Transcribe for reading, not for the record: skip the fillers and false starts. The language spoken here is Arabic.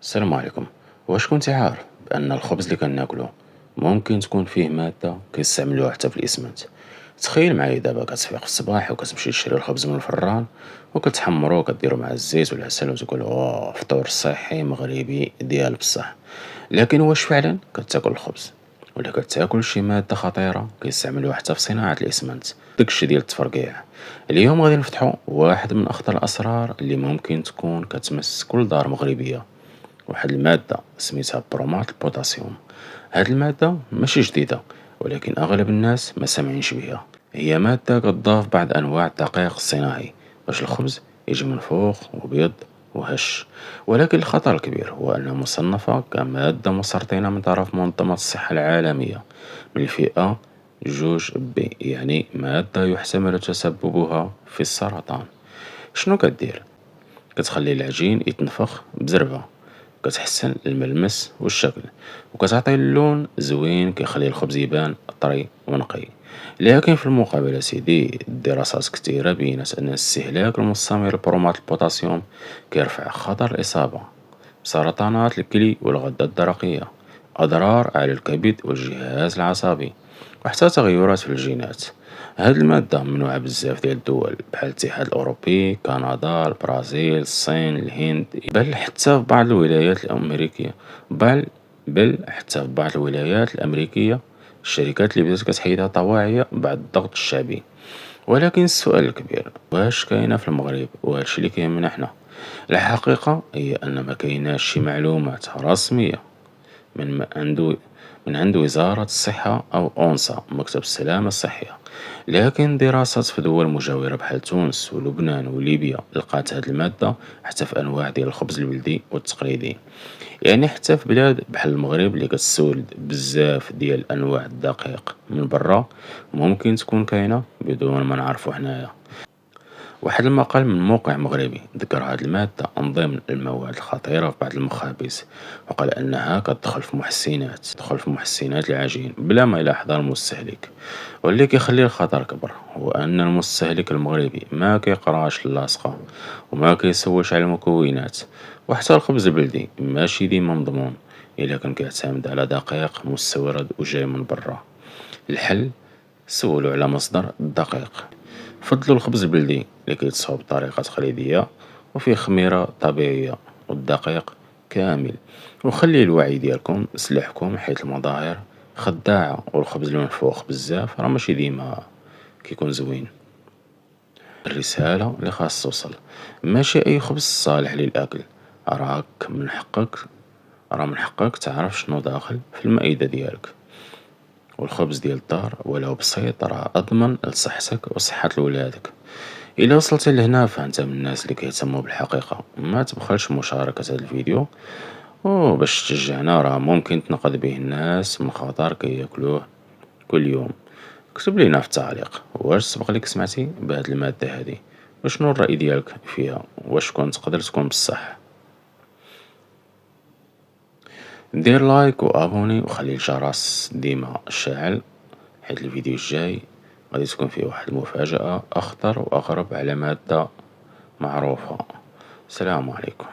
السلام عليكم. واش كنتي عارف بان الخبز اللي كناكلو ممكن تكون فيه مادة كيستعملوها حتى في الاسمنت؟ تخيل معايا دابا كتفيق في الصباح وكتمشي تشري الخبز من الفران وكتحمرو وكديرو مع الزيت والعسل وتقول اوه فطور صحي مغربي ديال بصح. لكن واش فعلا كتاكل الخبز ولا كتاكل شي مادة خطيرة كيستعملوها حتى في صناعة الاسمنت؟ داكشي ديال التفرقيع. اليوم غادي نفتحو واحد من اخطر الاسرار اللي ممكن تكون كتمس كل دار مغربية. واحد المادة سميتها برومات البوتاسيوم. هاد المادة ماشي جديدة، ولكن أغلب الناس ما سامعينش بها. هي مادة كتضاف بعض أنواع الدقيق الصناعي باش الخبز يجي منفوخ وبيض وهش. ولكن الخطر الكبير هو أنها مصنفة كمادة مسرطنة من طرف منظمة الصحة العالمية من الفئة جوج بي، يعني مادة يحتمل تسببها في السرطان. شنو كدير؟ كتخلي العجين يتنفخ بزربة، كتحسن الملمس والشكل، وكتعطي اللون زوين كيخلي الخبز يبان طري ونقي. لكن في المقابل سيدي الدراسات كتيرة بينت أن استهلاك المستمر لبرومات البوتاسيوم كيرفع خطر الإصابة بسرطانات الكلي والغدة الدرقية، أضرار على الكبد والجهاز العصبي، وحتى تغيرات في الجينات. هاد المادة ممنوعة بزاف ديال الدول بحال الاتحاد الأوروبي، كندا، البرازيل، الصين، الهند، بل حتى في بعض الولايات الأمريكية. بل حتى في بعض الولايات الأمريكية الشركات اللي بدات كتحيدها طواعية بعد الضغط الشعبي. ولكن السؤال الكبير، واش كاينة في المغرب وهادشي اللي كيهمنا حنا؟ الحقيقة هي أن ما كايناش شي معلومات رسمية من عند وزارة الصحة أو أونسا مكتب السلامة الصحية. لكن دراسات في دول مجاورة بحال تونس ولبنان وليبيا لقات هاد المادة حتى في أنواع ديال الخبز البلدي والتقليدي. يعني حتى في بلاد بحال المغرب اللي كتستورد بزاف ديال أنواع الدقيق من برا ممكن تكون كاينة بدون ما نعرفو حنايا. واحد المقال من موقع مغربي ذكر هاد المادة من ضمن المواد الخطيرة في بعض المخابز، وقال أنها تدخل في محسنات العجين بلا ما يلاحظها المستهلك. واللي كيخلي الخطر كبر هو أن المستهلك المغربي ما كيقراش اللاصقة وما كيسولش على المكونات. وحتى الخبز البلدي ماشي ديما مضمون إلا كان كيعتمد على دقيق مستورد وجاي من برا. الحل، سولوا على مصدر الدقيق، فضلوا الخبز البلدي اللي كيتصاوب بطريقة تقليدية وفيه خميرة طبيعية والدقيق كامل. وخلي الوعي ديالكم سلاحكم حيت المظاهر خداعة والخبز المنفوخ بزاف راه ماشي ديما كيكون زوين. الرسالة اللي خاص توصل، ماشي أي خبز صالح للأكل. راك من حقك من حقك تعرف شنو داخل في المائدة ديالك. والخبز ديال الدار ولو بسيط راه أضمن لصحتك وصحة لولادك. إلا وصلت لهنا فأنت من الناس اللي كيهتموا بالحقيقة، ما تبخلش مشاركة هذا الفيديو وباش تشجعنا. راه ممكن تنقذ به الناس من خطر كياكلوه كل يوم. اكتب لينا في التعليق واش سبق لك سمعتي بهاد المادة هادي، وشنو الرأي ديالك فيها، واش كون تقدر تكون بصح. دير لايك وابوني وخلي الجرس ديما شاعل حيت الفيديو الجاي غادي تكون فيه واحد المفاجأة أخطر وأغرب على مادة معروفة. السلام عليكم.